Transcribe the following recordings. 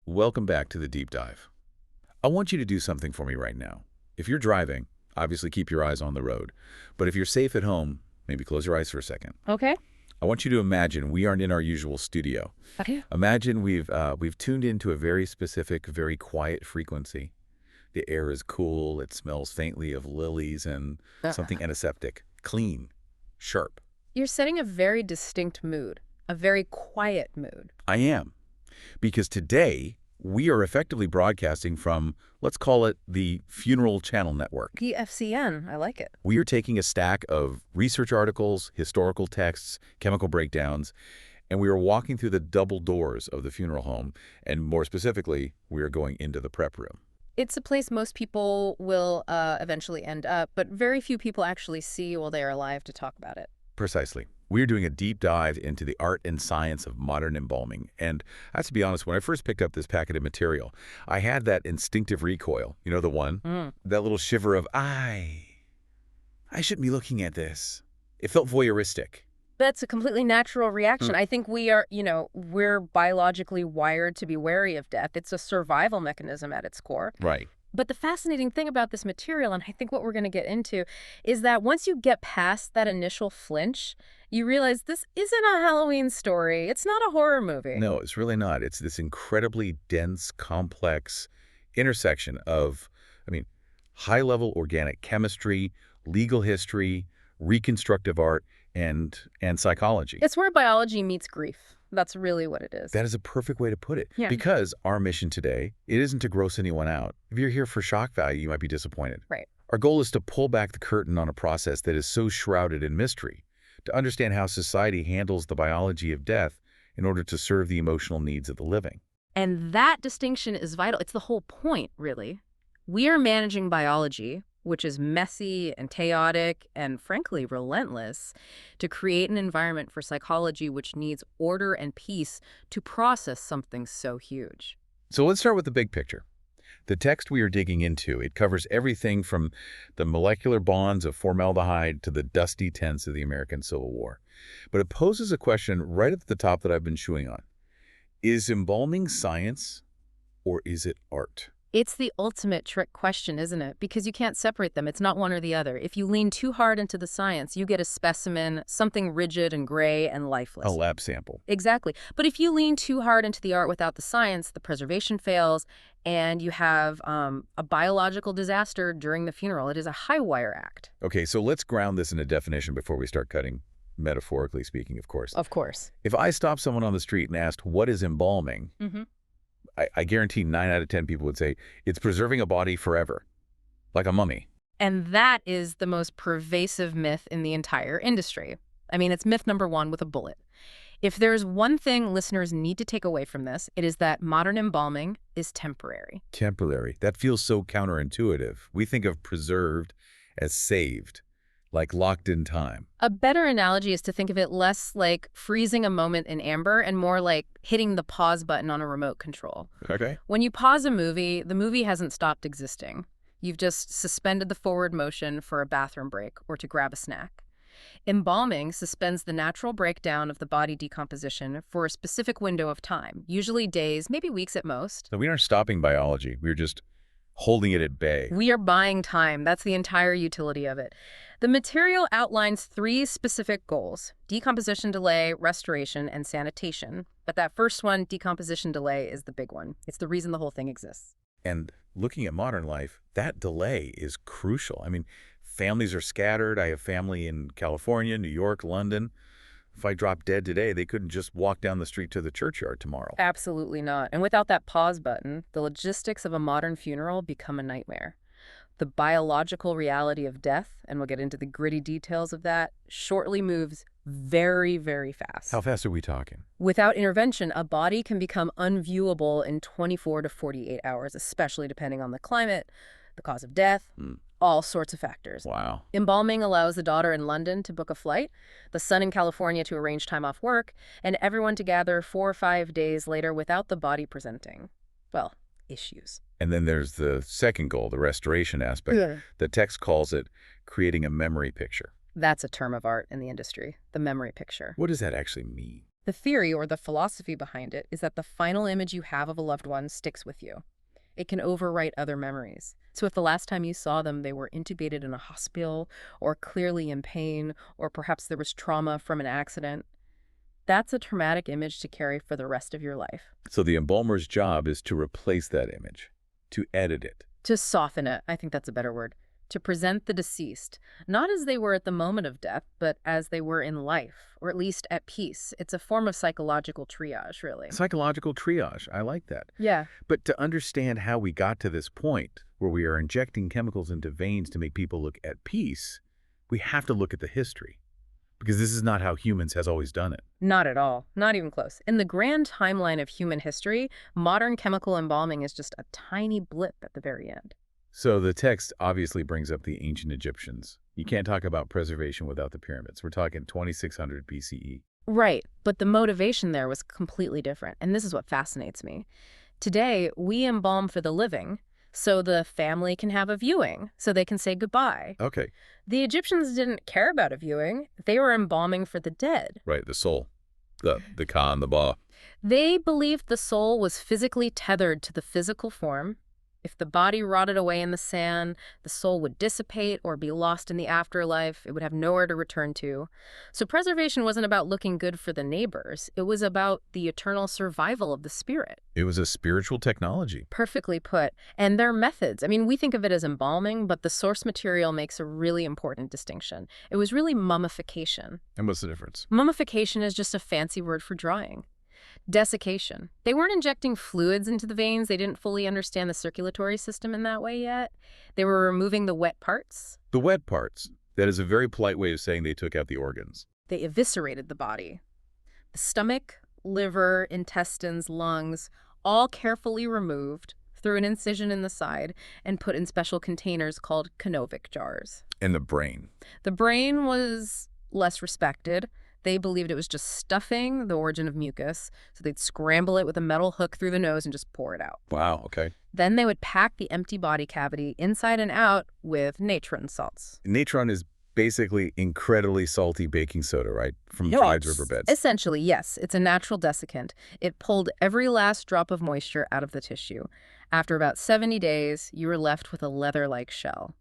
welcome back to the deep dive. I want you to do something for me right now. If you're driving, obviously keep your eyes on the road. But if you're safe at home, maybe close your eyes for a second. Okay. I want you to imagine we aren't in our usual studio. Okay. Imagine we've tuned into a very specific, very quiet frequency. The air is cool, it smells faintly of lilies and something antiseptic, clean, sharp. You're setting a very distinct mood, a very quiet mood. I am. Because today, we are effectively broadcasting from, let's call it, the Funeral Channel Network. The FCN, I like it. We are taking a stack of research articles, historical texts, chemical breakdowns, and we are walking through the double doors of the funeral home, and more specifically, we are going into the prep room. It's a place most people will eventually end up, but very few people actually see while they are alive to talk about it. Precisely. We are doing a deep dive into the art and science of modern embalming. And I have to be honest, when I first picked up this packet of material, I had that instinctive recoil. You know the one? That little shiver of, I shouldn't be looking at this. It felt voyeuristic. That's a completely natural reaction. I think we are, we're biologically wired to be wary of death. It's a survival mechanism at its core. Right. But the fascinating thing about this material, and I think what we're going to get into, is that once you get past that initial flinch, you realize this isn't a Halloween story. It's not a horror movie. No, it's really not. It's this incredibly dense, complex intersection of, high-level organic chemistry, legal history, reconstructive art, and psychology. It's where biology meets grief. That's really what it is. That is a perfect way to put it. Yeah. Because our mission today, it isn't to gross anyone out. If you're here for shock value, you might be disappointed. Right. Our goal is to pull back the curtain on a process that is so shrouded in mystery, to understand how society handles the biology of death in order to serve the emotional needs of the living. And that distinction is vital. It's the whole point, really. We are managing biology, which is messy and chaotic and, frankly, relentless, to create an environment for psychology which needs order and peace to process something so huge. So let's start with the big picture. The text we are digging into, it covers everything from the molecular bonds of formaldehyde to the dusty tents of the American Civil War. But it poses a question right at the top that I've been chewing on. Is embalming science or is it art? It's the ultimate trick question, isn't it? Because you can't separate them. It's not one or the other. If you lean too hard into the science, you get a specimen, something rigid and gray and lifeless. A lab sample. Exactly. But if you lean too hard into the art without the science, the preservation fails, and you have a biological disaster during the funeral. It is a high wire act. Okay, so let's ground this in a definition before we start cutting, metaphorically speaking, of course. Of course. If I stopped someone on the street and asked, what is embalming? I guarantee 9 out of 10 people would say, it's preserving a body forever, like a mummy. And that is the most pervasive myth in the entire industry. It's myth number one with a bullet. If there's one thing listeners need to take away from this, it is that modern embalming is temporary. Temporary. That feels so counterintuitive. We think of preserved as saved, like locked in time. A better analogy is to think of it less like freezing a moment in amber and more like hitting the pause button on a remote control. Okay. When you pause a movie, the movie hasn't stopped existing. You've just suspended the forward motion for a bathroom break or to grab a snack. Embalming suspends the natural breakdown of the body decomposition for a specific window of time, usually days, maybe weeks at most. So we aren't stopping biology. We're just holding it at bay. We are buying time. That's the entire utility of it. The material outlines 3 specific goals: decomposition delay, restoration, and sanitation. But that first one, decomposition delay, is the big one. It's the reason the whole thing exists. And looking at modern life, that delay is crucial. Families are scattered. I have family in California, New York, London. If I dropped dead today, they couldn't just walk down the street to the churchyard tomorrow. Absolutely not. And without that pause button, the logistics of a modern funeral become a nightmare. The biological reality of death, and we'll get into the gritty details of that, shortly moves very, very fast. How fast are we talking? Without intervention, a body can become unviewable in 24 to 48 hours, especially depending on the climate, the cause of death, all sorts of factors. Wow. Embalming allows the daughter in London to book a flight, the son in California to arrange time off work, and everyone to gather 4 or 5 days later without the body presenting, issues. And then there's the second goal, the restoration aspect. Yeah. The text calls it creating a memory picture. That's a term of art in the industry, the memory picture. What does that actually mean? The theory, or the philosophy behind it, is that the final image you have of a loved one sticks with you. It can overwrite other memories. So if the last time you saw them, they were intubated in a hospital, or clearly in pain, or perhaps there was trauma from an accident, that's a traumatic image to carry for the rest of your life. So the embalmer's job is to replace that image, to edit it. To soften it, I think that's a better word. To present the deceased, not as they were at the moment of death, but as they were in life, or at least at peace. It's a form of psychological triage, really. Psychological triage. I like that. Yeah. But to understand how we got to this point, where we are injecting chemicals into veins to make people look at peace, we have to look at the history. Because this is not how humans has always done it. Not at all. Not even close. In the grand timeline of human history, modern chemical embalming is just a tiny blip at the very end. So the text obviously brings up the ancient Egyptians. You can't talk about preservation without the pyramids. We're talking 2600 BCE. Right, but the motivation there was completely different, and this is what fascinates me. Today, we embalm for the living, so the family can have a viewing, so they can say goodbye. Okay. The Egyptians didn't care about a viewing. They were embalming for the dead. Right, the soul. The ka and the ba. They believed the soul was physically tethered to the physical form. If the body rotted away in the sand, the soul would dissipate or be lost in the afterlife. It would have nowhere to return to. So preservation wasn't about looking good for the neighbors. It was about the eternal survival of the spirit. It was a spiritual technology. Perfectly put. And their methods. I mean, we think of it as embalming, but the source material makes a really important distinction. It was really mummification. And what's the difference? Mummification is just a fancy word for drying. Desiccation. They weren't injecting fluids into the veins. They didn't fully understand the circulatory system in that way yet. They were removing the wet parts. The wet parts. That is a very polite way of saying they took out the organs. They eviscerated the body. The stomach, liver, intestines, lungs, all carefully removed through an incision in the side and put in special containers called Kanovic jars. And the brain. The brain was less respected. They believed it was just stuffing, the origin of mucus, so they'd scramble it with a metal hook through the nose and just pour it out. Wow, okay. Then they would pack the empty body cavity inside and out with natron salts. Natron is basically incredibly salty baking soda, right? From dried riverbeds. Essentially, yes. It's a natural desiccant. It pulled every last drop of moisture out of the tissue. After about 70 days, you were left with a leather-like shell.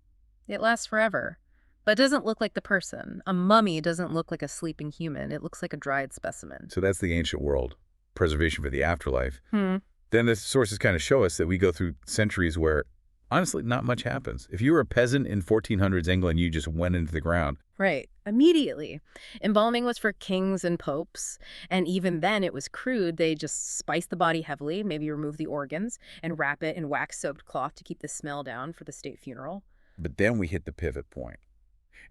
It lasts forever. But it doesn't look like the person. A mummy doesn't look like a sleeping human. It looks like a dried specimen. So that's the ancient world. Preservation for the afterlife. Then the sources kind of show us that we go through centuries where, honestly, not much happens. If you were a peasant in 1400s England, you just went into the ground. Right. Immediately. Embalming was for kings and popes. And even then, it was crude. They just spice the body heavily, maybe remove the organs, and wrap it in wax-soaked cloth to keep the smell down for the state funeral. But then we hit the pivot point.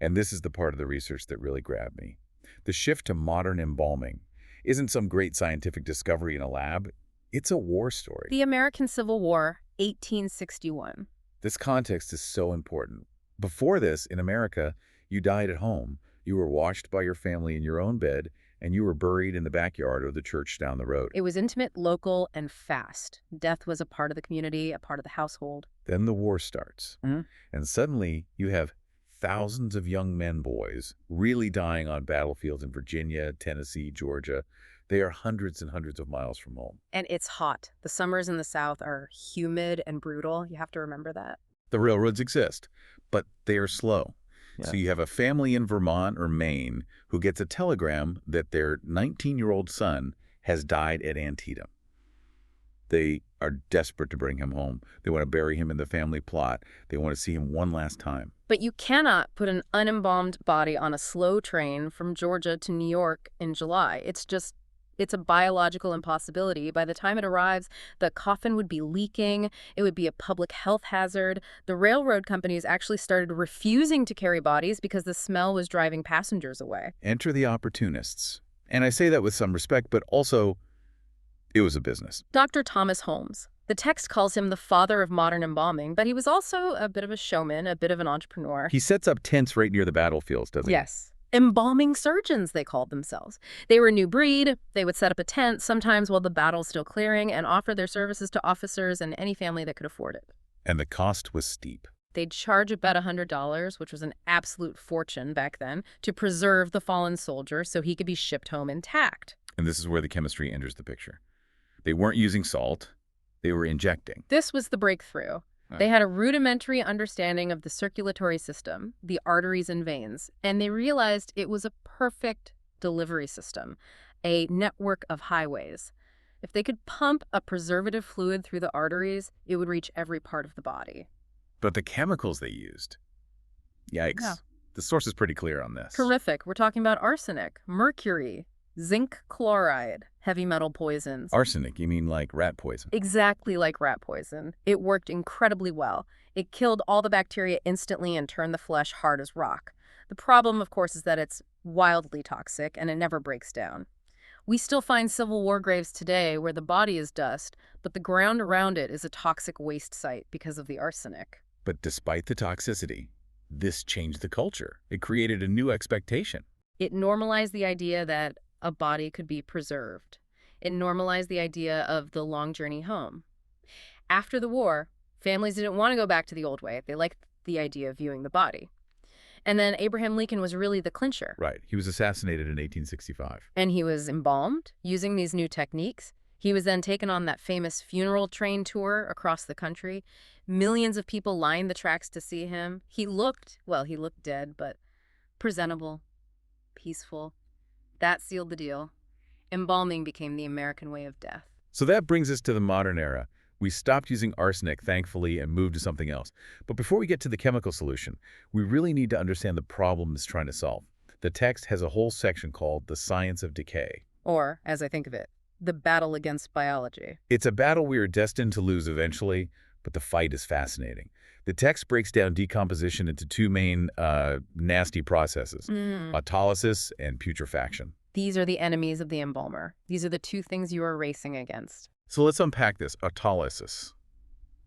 And this is the part of the research that really grabbed me. The shift to modern embalming isn't some great scientific discovery in a lab. It's a war story. The American Civil War, 1861. This context is so important. Before this, in America, you died at home. You were washed by your family in your own bed, and you were buried in the backyard of the church down the road. It was intimate, local, and fast. Death was a part of the community, a part of the household. Then the war starts. And suddenly, you have thousands of young men, boys, really dying on battlefields in Virginia, Tennessee, Georgia. They are hundreds and hundreds of miles from home. And it's hot. The summers in the South are humid and brutal. You have to remember that. The railroads exist, but they are slow. Yeah. So you have a family in Vermont or Maine who gets a telegram that their 19-year-old son has died at Antietam. They are desperate to bring him home. They want to bury him in the family plot. They want to see him one last time. But you cannot put an unembalmed body on a slow train from Georgia to New York in July. It's a biological impossibility. By the time it arrives, the coffin would be leaking. It would be a public health hazard. The railroad companies actually started refusing to carry bodies because the smell was driving passengers away. Enter the opportunists. And I say that with some respect, but also it was a business. Dr. Thomas Holmes. The text calls him the father of modern embalming, but he was also a bit of a showman, a bit of an entrepreneur. He sets up tents right near the battlefields, doesn't he? Yes. Embalming surgeons, they called themselves. They were a new breed. They would set up a tent, sometimes while the battle's still clearing, and offer their services to officers and any family that could afford it. And the cost was steep. They'd charge about $100, which was an absolute fortune back then, to preserve the fallen soldier so he could be shipped home intact. And this is where the chemistry enters the picture. They weren't using salt. They were injecting. This was the breakthrough. Right. They had a rudimentary understanding of the circulatory system, the arteries and veins, and they realized it was a perfect delivery system, a network of highways. If they could pump a preservative fluid through the arteries, it would reach every part of the body. But the chemicals they used, yikes. Yeah. The source is pretty clear on this. Horrific. We're talking about arsenic, mercury, zinc chloride, heavy metal poisons. Arsenic, you mean like rat poison? Exactly like rat poison. It worked incredibly well. It killed all the bacteria instantly and turned the flesh hard as rock. The problem, of course, is that it's wildly toxic and it never breaks down. We still find Civil War graves today where the body is dust, but the ground around it is a toxic waste site because of the arsenic. But despite the toxicity, this changed the culture. It created a new expectation. It normalized the idea that a body could be preserved. It normalized the idea of the long journey home. After the war, families didn't want to go back to the old way. They liked the idea of viewing the body. And then Abraham Lincoln was really the clincher. Right. He was assassinated in 1865. And he was embalmed using these new techniques. He was then taken on that famous funeral train tour across the country. Millions of people lined the tracks to see him. He looked dead, but presentable, peaceful. That sealed the deal. Embalming became the American way of death. So that brings us to the modern era. We stopped using arsenic, thankfully, and moved to something else. But before we get to the chemical solution, we really need to understand the problem it's trying to solve. The text has a whole section called The Science of Decay. Or, as I think of it, the battle against biology. It's a battle we are destined to lose eventually, but the fight is fascinating. The text breaks down decomposition into two main nasty processes, autolysis and putrefaction. These are the enemies of the embalmer. These are the two things you are racing against. So let's unpack this. Autolysis.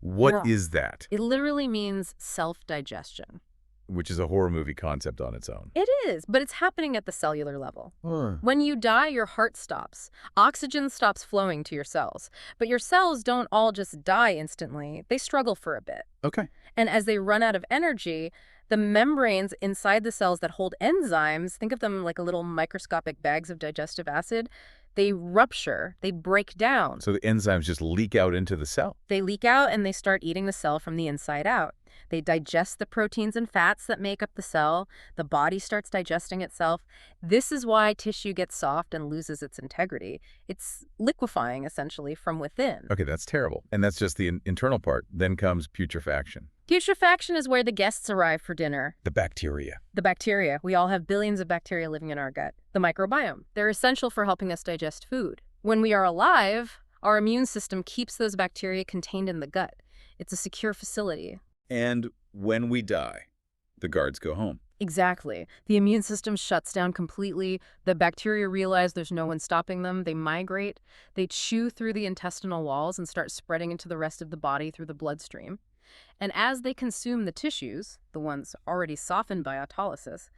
What is that? It literally means self-digestion. Which is a horror movie concept on its own. It is, but it's happening at the cellular level. When you die, your heart stops. Oxygen stops flowing to your cells. But your cells don't all just die instantly. They struggle for a bit. Okay. And as they run out of energy, the membranes inside the cells that hold enzymes, think of them like a little microscopic bags of digestive acid, they rupture, they break down. So the enzymes just leak out into the cell. They leak out and they start eating the cell from the inside out. They digest the proteins and fats that make up the cell. The body starts digesting itself. This is why tissue gets soft and loses its integrity. It's liquefying, essentially, from within. Okay, that's terrible. And that's just the internal part. Then comes putrefaction. Putrefaction is where the guests arrive for dinner. The bacteria. The bacteria. We all have billions of bacteria living in our gut. The microbiome. They're essential for helping us digest food. When we are alive, our immune system keeps those bacteria contained in the gut. It's a secure facility. And when we die, the guards go home. Exactly. The immune system shuts down completely. The bacteria realize there's no one stopping them. They migrate. They chew through the intestinal walls and start spreading into the rest of the body through the bloodstream. And as they consume the tissues, the ones already softened by autolysis,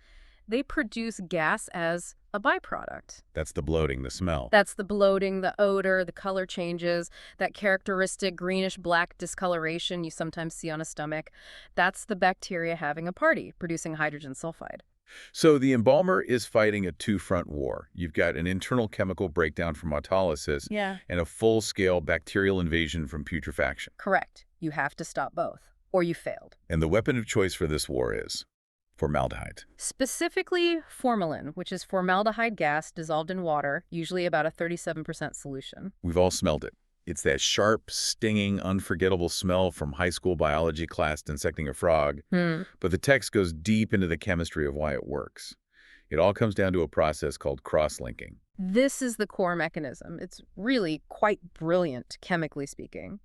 they produce gas as a byproduct. That's the bloating, the smell. That's the bloating, the odor, the color changes, that characteristic greenish-black discoloration you sometimes see on a stomach. That's the bacteria having a party, producing hydrogen sulfide. So the embalmer is fighting a two-front war. You've got an internal chemical breakdown from autolysis and a full-scale bacterial invasion from putrefaction. Correct. You have to stop both, or you failed. And the weapon of choice for this war is formaldehyde. Specifically formalin, which is formaldehyde gas dissolved in water, usually about a 37% solution. We've all smelled it. It's that sharp, stinging, unforgettable smell from high school biology class dissecting a frog. But the text goes deep into the chemistry of why it works. It all comes down to a process called cross-linking. This is the core mechanism. It's really quite brilliant, chemically speaking.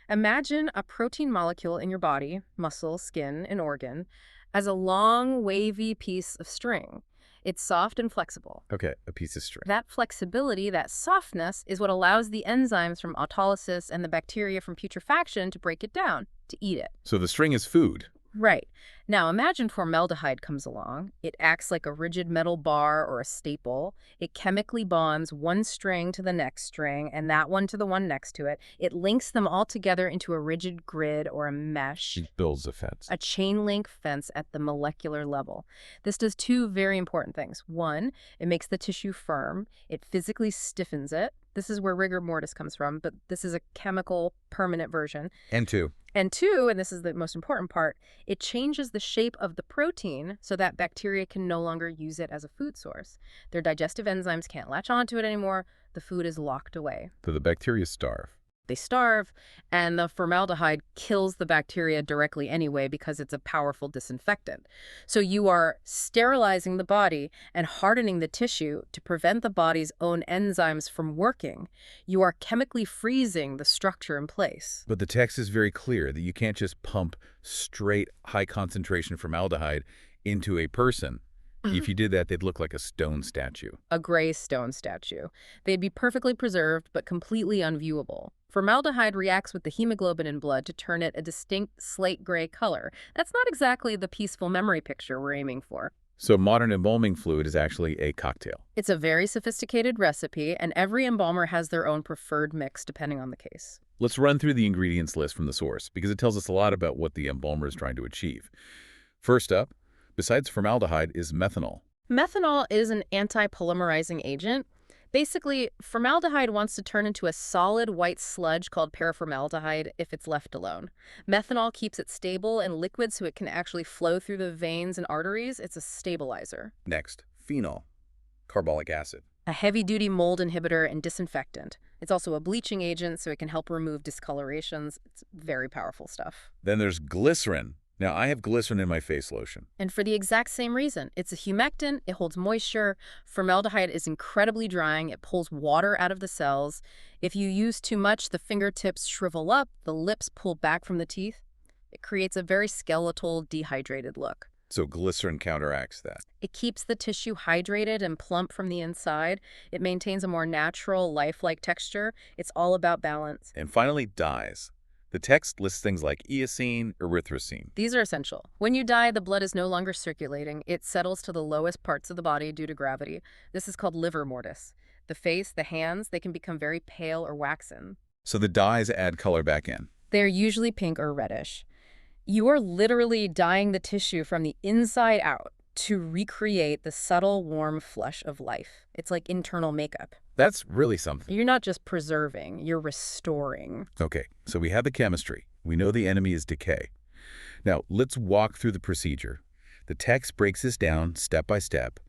Imagine a protein molecule in your body, muscle, skin, and organ, as a long, wavy piece of string. It's soft and flexible. Okay, a piece of string. That flexibility, that softness, is what allows the enzymes from autolysis and the bacteria from putrefaction to break it down, to eat it. So the string is food. Right. Now imagine formaldehyde comes along. It acts like a rigid metal bar or a staple. It chemically bonds one string to the next string and that one to the one next to it. It links them all together into a rigid grid or a mesh, It builds a fence. a chain link fence at the molecular level. This does two very important things. One, it makes the tissue firm. It physically stiffens it. This is where rigor mortis comes from, but this is a chemical permanent version. And two, And two, and this is the most important part, it changes the shape of the protein so that bacteria can no longer use it as a food source. Their digestive enzymes can't latch onto it anymore. The food is locked away. so the bacteria starve. They starve, and the formaldehyde kills the bacteria directly anyway because it's a powerful disinfectant. So you are sterilizing the body and hardening the tissue to prevent the body's own enzymes from working. You are chemically freezing the structure in place. But the text is very clear that you can't just pump straight high-concentration formaldehyde into a person. If you did that, they'd look like a stone statue. A gray stone statue. They'd be perfectly preserved but completely unviewable. Formaldehyde reacts with the hemoglobin in blood to turn it a distinct slate gray color. That's not exactly the peaceful memory picture we're aiming for. So modern embalming fluid is actually a cocktail. It's a very sophisticated recipe, and every embalmer has their own preferred mix depending on the case. Let's run through the ingredients list from the source, because it tells us a lot about what the embalmer is trying to achieve. First up, besides formaldehyde, is methanol. Methanol is an anti-polymerizing agent. Basically, formaldehyde wants to turn into a solid white sludge called paraformaldehyde if it's left alone. Methanol keeps it stable and liquid so it can actually flow through the veins and arteries. It's a stabilizer. Next, phenol, carbolic acid. A heavy-duty mold inhibitor and disinfectant. It's also a bleaching agent so it can help remove discolorations. It's very powerful stuff. Then there's glycerin. Now, I have glycerin in my face lotion. And for the exact same reason. It's a humectant, it holds moisture, formaldehyde is incredibly drying, it pulls water out of the cells. If you use too much, the fingertips shrivel up, the lips pull back from the teeth. It creates a very skeletal, dehydrated look. So glycerin counteracts that. It keeps the tissue hydrated and plump from the inside. It maintains a more natural, lifelike texture. It's all about balance. And finally, dyes. The text lists things like eosine, erythrocene. These are essential. When you die, the blood is no longer circulating. It settles to the lowest parts of the body due to gravity. This is called liver mortis. The face, the hands, they can become very pale or waxen. So the dyes add color back in. They're usually pink or reddish. You are literally dyeing the tissue from the inside out to recreate the subtle, warm flush of life. It's like internal makeup. That's really something. You're not just preserving, you're restoring. Okay, so we have the chemistry. We know the enemy is decay. Now, let's walk through the procedure. The text breaks this down step by step,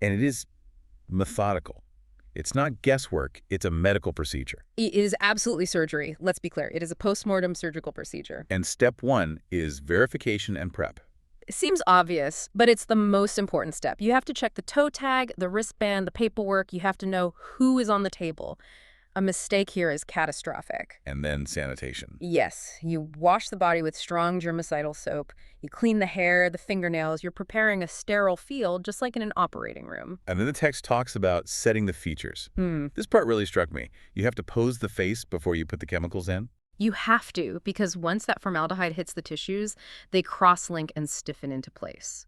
and it is methodical. It's not guesswork, it's a medical procedure. It is absolutely surgery. Let's be clear. It is a postmortem surgical procedure. And step one is verification and prep. It seems obvious, but it's the most important step. You have to check the toe tag, the wristband, the paperwork. You have to know who is on the table. A mistake here is catastrophic. And then sanitation. Yes, you wash the body with strong germicidal soap. You clean the hair, the fingernails. You're preparing a sterile field, just like in an operating room. And then the text talks about setting the features. This part really struck me. You have to pose the face before you put the chemicals in. You have to, because once that formaldehyde hits the tissues, they cross-link and stiffen into place.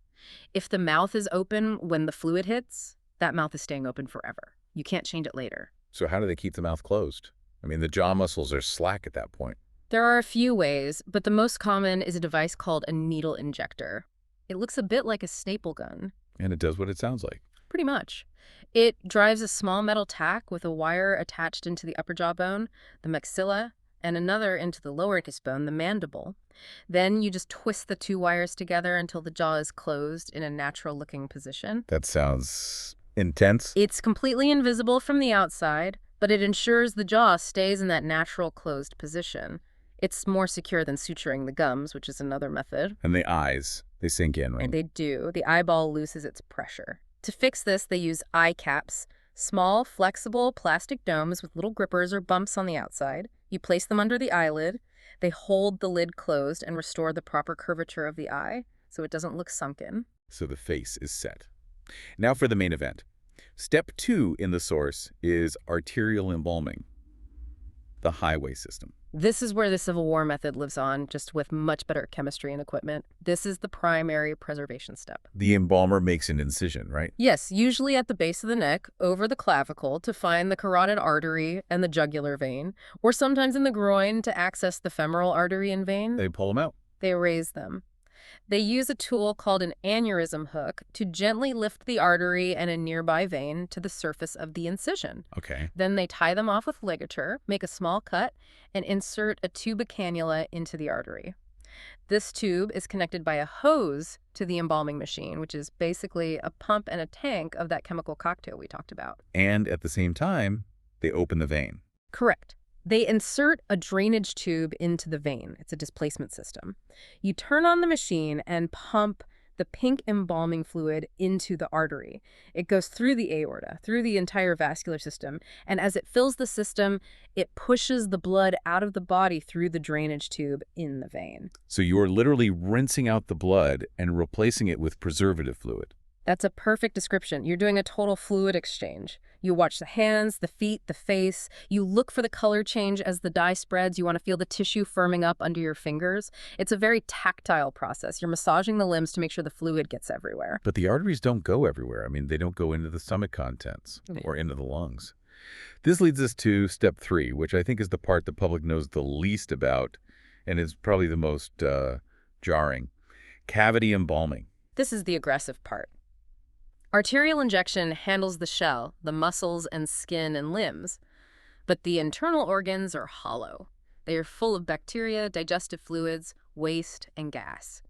If the mouth is open when the fluid hits, that mouth is staying open forever. You can't change it later. So how do they keep the mouth closed? I mean, the jaw muscles are slack at that point. There are a few ways, but the most common is a device called a needle injector. It looks a bit like a staple gun. And it does what it sounds like. Pretty much. It drives a small metal tack with a wire attached into the upper jawbone, the maxilla, and another into the lower bone, the mandible. Then you just twist the two wires together until the jaw is closed in a natural-looking position. That sounds intense. It's completely invisible from the outside, but it ensures the jaw stays in that natural closed position. It's more secure than suturing the gums, which is another method. And the eyes, they sink in, right? And they do. The eyeball loses its pressure. To fix this, they use eye caps, small, flexible plastic domes with little grippers or bumps on the outside. You place them under the eyelid. They hold the lid closed and restore the proper curvature of the eye so it doesn't look sunken. So the face is set. Now for the main event. Step 2 in the source is arterial embalming, the highway system. This is where the Civil War method lives on, just with much better chemistry and equipment. This is the primary preservation step. The embalmer makes an incision, right? Yes, usually at the base of the neck, over the clavicle to find the carotid artery and the jugular vein, or sometimes in the groin to access the femoral artery and vein. They pull them out. They raise them. They use a tool called an aneurysm hook to gently lift the artery and a nearby vein to the surface of the incision. Okay. Then they tie them off with ligature, make a small cut, and insert a tube of cannula into the artery. This tube is connected by a hose to the embalming machine, which is basically a pump and a tank of that chemical cocktail we talked about. And at the same time, they open the vein. Correct. They insert a drainage tube into the vein. It's a displacement system. You turn on the machine and pump the pink embalming fluid into the artery. It goes through the aorta, through the entire vascular system, and as it fills the system, it pushes the blood out of the body through the drainage tube in the vein. So you're literally rinsing out the blood and replacing it with preservative fluid. That's a perfect description. You're doing a total fluid exchange. You watch the hands, the feet, the face. You look for the color change as the dye spreads. You want to feel the tissue firming up under your fingers. It's a very tactile process. You're massaging the limbs to make sure the fluid gets everywhere. But the arteries don't go everywhere. I mean, they don't go into the stomach contents or into the lungs. This leads us to step 3, which I think is the part the public knows the least about and is probably the most jarring. Cavity embalming. This is the aggressive part. Arterial injection handles the shell, the muscles and skin and limbs, but the internal organs are hollow. They are full of bacteria, digestive fluids, waste, and gas.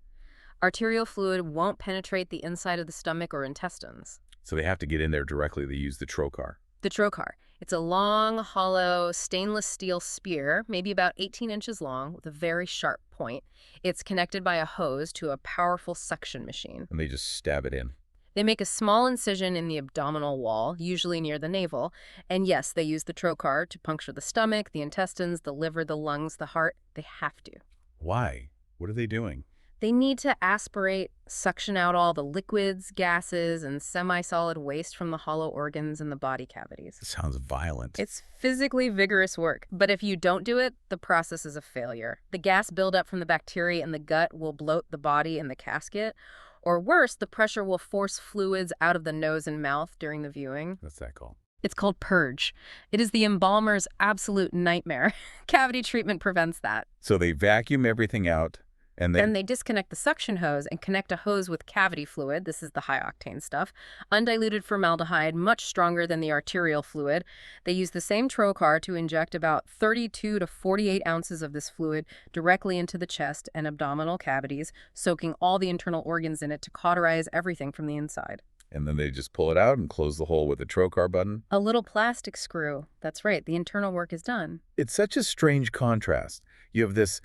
Arterial fluid won't penetrate the inside of the stomach or intestines. So they have to get in there directly. They use the trocar. The trocar. It's a long, hollow, stainless steel spear, maybe about 18 inches long, with a very sharp point. It's connected by a hose to a powerful suction machine. And they just stab it in. They make a small incision in the abdominal wall, usually near the navel. And yes, they use the trocar to puncture the stomach, the intestines, the liver, the lungs, the heart. They have to. Why? What are they doing? They need to aspirate, suction out all the liquids, gases, and semi-solid waste from the hollow organs and the body cavities. This sounds violent. It's physically vigorous work, but if you don't do it, the process is a failure. The gas buildup from the bacteria in the gut will bloat the body and the casket. Or worse, the pressure will force fluids out of the nose and mouth during the viewing. What's that called? It's called purge. It is the embalmer's absolute nightmare. Cavity treatment prevents that. So they vacuum everything out, and Then they disconnect the suction hose and connect a hose with cavity fluid. This is the high-octane stuff. Undiluted formaldehyde, much stronger than the arterial fluid. They use the same trocar to inject about 32 to 48 ounces of this fluid directly into the chest and abdominal cavities, soaking all the internal organs in it to cauterize everything from the inside. And then they just pull it out and close the hole with a trocar button. A little plastic screw. That's right. The internal work is done. It's such a strange contrast. You have this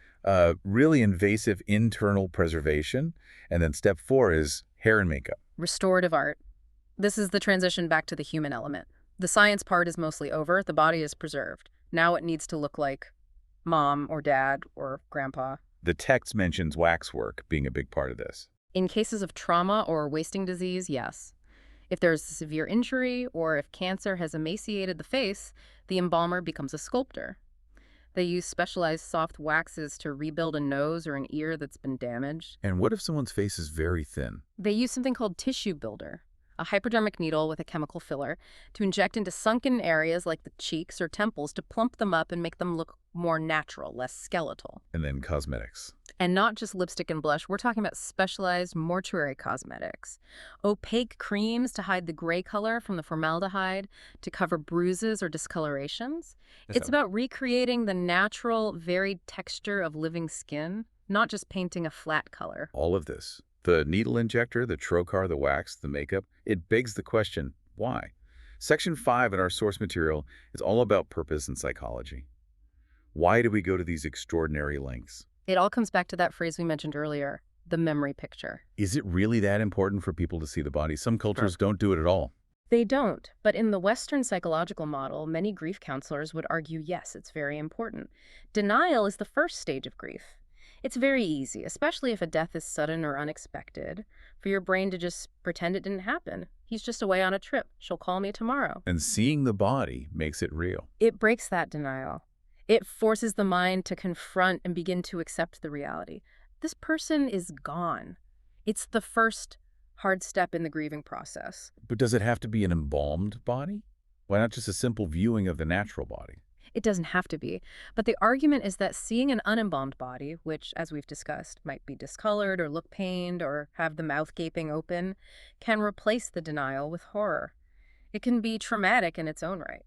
really invasive internal preservation, and then step 4 is hair and makeup. Restorative art. This is the transition back to the human element. The science part is mostly over. The body is preserved. Now it needs to look like mom or dad or grandpa. The text mentions waxwork being a big part of this. In cases of trauma or wasting disease, yes. If there's a severe injury or if cancer has emaciated the face, the embalmer becomes a sculptor. They use specialized soft waxes to rebuild a nose or an ear that's been damaged. And what if someone's face is very thin? They use something called tissue builder, a hypodermic needle with a chemical filler, to inject into sunken areas like the cheeks or temples to plump them up and make them look more natural, less skeletal. And then cosmetics. And not just lipstick and blush, we're talking about specialized mortuary cosmetics. Opaque creams to hide the gray color from the formaldehyde, to cover bruises or discolorations. It's about recreating the natural, varied texture of living skin, not just painting a flat color. All of this, the needle injector, the trocar, the wax, the makeup, it begs the question, why? Section 5 in our source material is all about purpose and psychology. Why do we go to these extraordinary lengths? It all comes back to that phrase we mentioned earlier, the memory picture. Is it really that important for people to see the body? Some cultures don't do it at all. They don't, but in the Western psychological model, many grief counselors would argue, yes, it's very important. Denial is the first stage of grief. It's very easy, especially if a death is sudden or unexpected, for your brain to just pretend it didn't happen. He's just away on a trip. She'll call me tomorrow. And seeing the body makes it real. It breaks that denial. It forces the mind to confront and begin to accept the reality. This person is gone. It's the first hard step in the grieving process. But does it have to be an embalmed body? Why not just a simple viewing of the natural body? It doesn't have to be, but the argument is that seeing an unembalmed body, which, as we've discussed, might be discolored or look pained or have the mouth gaping open, can replace the denial with horror. It can be traumatic in its own right.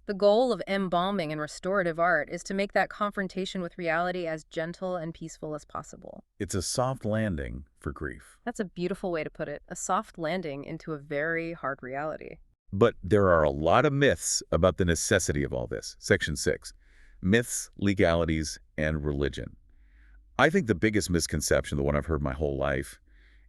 The goal of embalming and restorative art is to make that confrontation with reality as gentle and peaceful as possible. It's a soft landing for grief. That's a beautiful way to put it, a soft landing into a very hard reality. But there are a lot of myths about the necessity of all this. Section 6, myths, legalities, and religion. I think the biggest misconception, the one I've heard my whole life,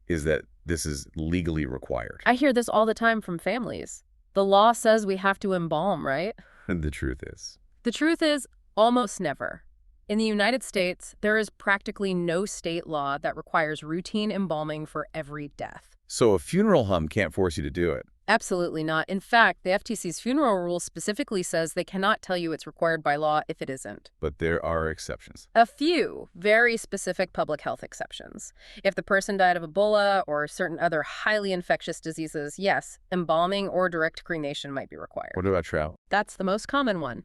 is that this is legally required. I hear this all the time from families. The law says we have to embalm, right? And the truth is, The truth is, almost never. In the United States, there is practically no state law that requires routine embalming for every death. so a funeral home can't force you to do it. Absolutely not. In fact, the FTC's funeral rule specifically says they cannot tell you it's required by law if it isn't. But there are exceptions. A few very specific public health exceptions. If the person died of Ebola or certain other highly infectious diseases, yes, embalming or direct cremation might be required. What about travel? That's the most common one.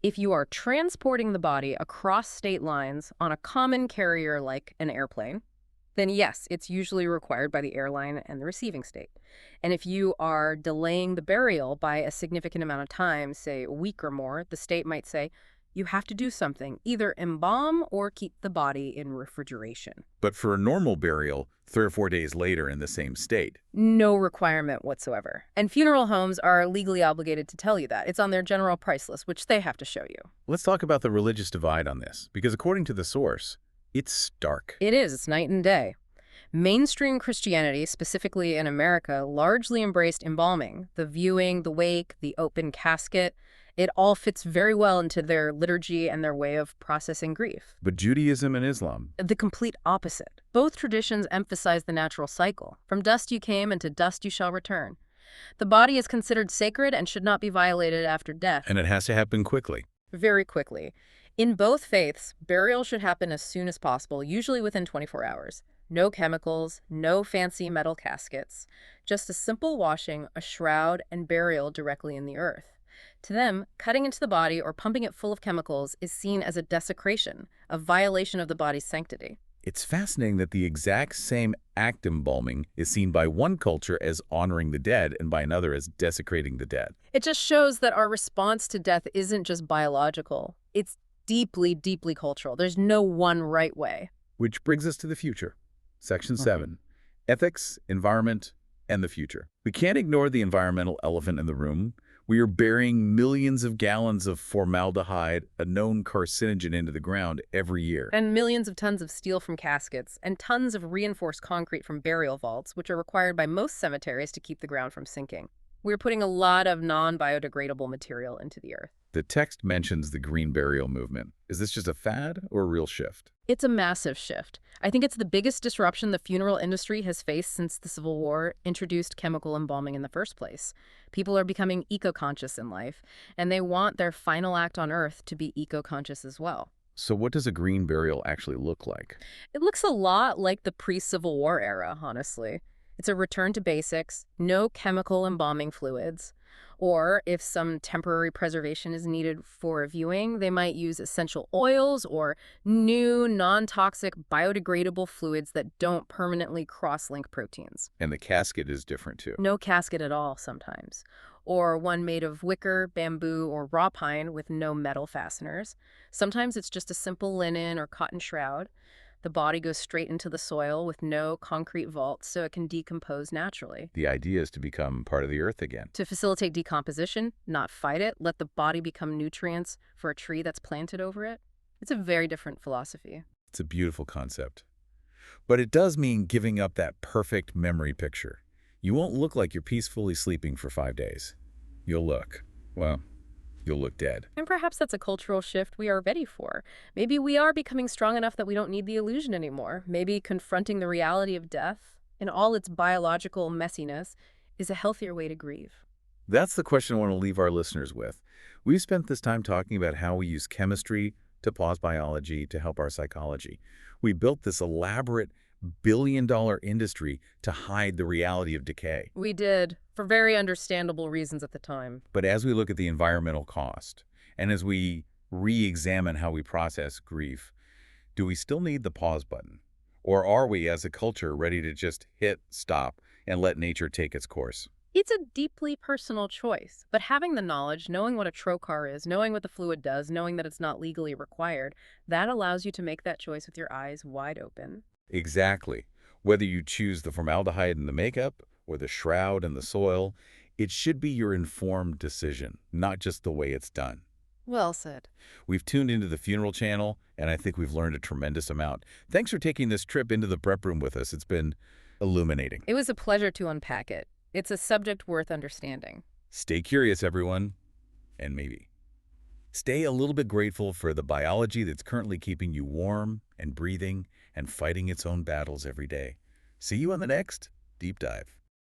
If you are transporting the body across state lines on a common carrier like an airplane, then yes, it's usually required by the airline and the receiving state. And if you are delaying the burial by a significant amount of time, say a week or more, the state might say, you have to do something, either embalm or keep the body in refrigeration. But for a normal burial, 3 or 4 days later in the same state. No requirement whatsoever. And funeral homes are legally obligated to tell you that. It's on their general price list, which they have to show you. Let's talk about the religious divide on this, because according to the source, it's stark. It is. It's night and day. Mainstream Christianity, specifically in America, largely embraced embalming. The viewing, the wake, the open casket. It all fits very well into their liturgy and their way of processing grief. But Judaism and Islam, The complete opposite. Both traditions emphasize the natural cycle. From dust you came, and to dust you shall return. The body is considered sacred and should not be violated after death. and it has to happen quickly. Very quickly. In both faiths, burial should happen as soon as possible, usually within 24 hours. No chemicals, no fancy metal caskets. Just a simple washing, a shroud, and burial directly in the earth. To them, cutting into the body or pumping it full of chemicals is seen as a desecration, a violation of the body's sanctity. It's fascinating that the exact same act embalming is seen by one culture as honoring the dead and by another as desecrating the dead. It just shows that our response to death isn't just biological. It's deeply, deeply cultural. There's no one right way. Which brings us to the future. Section 7, ethics, environment, and the future. We can't ignore the environmental elephant in the room. We are burying millions of gallons of formaldehyde, a known carcinogen, into the ground every year. And millions of tons of steel from caskets, and tons of reinforced concrete from burial vaults, which are required by most cemeteries to keep the ground from sinking. We're putting a lot of non-biodegradable material into the earth. The text mentions the green burial movement. Is this just a fad or a real shift? It's a massive shift. I think it's the biggest disruption the funeral industry has faced since the Civil War introduced chemical embalming in the first place. People are becoming eco-conscious in life, and they want their final act on Earth to be eco-conscious as well. So what does a green burial actually look like? It looks a lot like the pre-Civil War era, honestly. It's a return to basics, no chemical embalming fluids. Or if some temporary preservation is needed for a viewing, they might use essential oils or new, non-toxic, biodegradable fluids that don't permanently cross-link proteins. And the casket is different too. No casket at all sometimes. Or one made of wicker, bamboo, or raw pine with no metal fasteners. Sometimes it's just a simple linen or cotton shroud. The body goes straight into the soil with no concrete vault so it can decompose naturally. The idea is to become part of the earth again. To facilitate decomposition, not fight it, let the body become nutrients for a tree that's planted over it. It's a very different philosophy. It's a beautiful concept. But it does mean giving up that perfect memory picture. You won't look like you're peacefully sleeping for 5 days. You'll look dead. And perhaps that's a cultural shift we are ready for. Maybe we are becoming strong enough that we don't need the illusion anymore. Maybe confronting the reality of death in all its biological messiness is a healthier way to grieve. That's the question I want to leave our listeners with. We've spent this time talking about how we use chemistry to pause biology to help our psychology. We built this elaborate billion-dollar industry to hide the reality of decay. We did, for very understandable reasons at the time. But as we look at the environmental cost, and as we re-examine how we process grief, do we still need the pause button? Or are we, as a culture, ready to just hit stop and let nature take its course? It's a deeply personal choice, but having the knowledge, knowing what a trocar is, knowing what the fluid does, knowing that it's not legally required, that allows you to make that choice with your eyes wide open. Exactly. Whether you choose the formaldehyde in the makeup or the shroud in the soil, it should be your informed decision, not just the way it's done. Well said. We've tuned into the funeral channel, and I think we've learned a tremendous amount. Thanks for taking this trip into the prep room with us. It's been illuminating. It was a pleasure to unpack it. It's a subject worth understanding. Stay curious, everyone, and maybe stay a little bit grateful for the biology that's currently keeping you warm and breathing and fighting its own battles every day. See you on the next Deep Dive.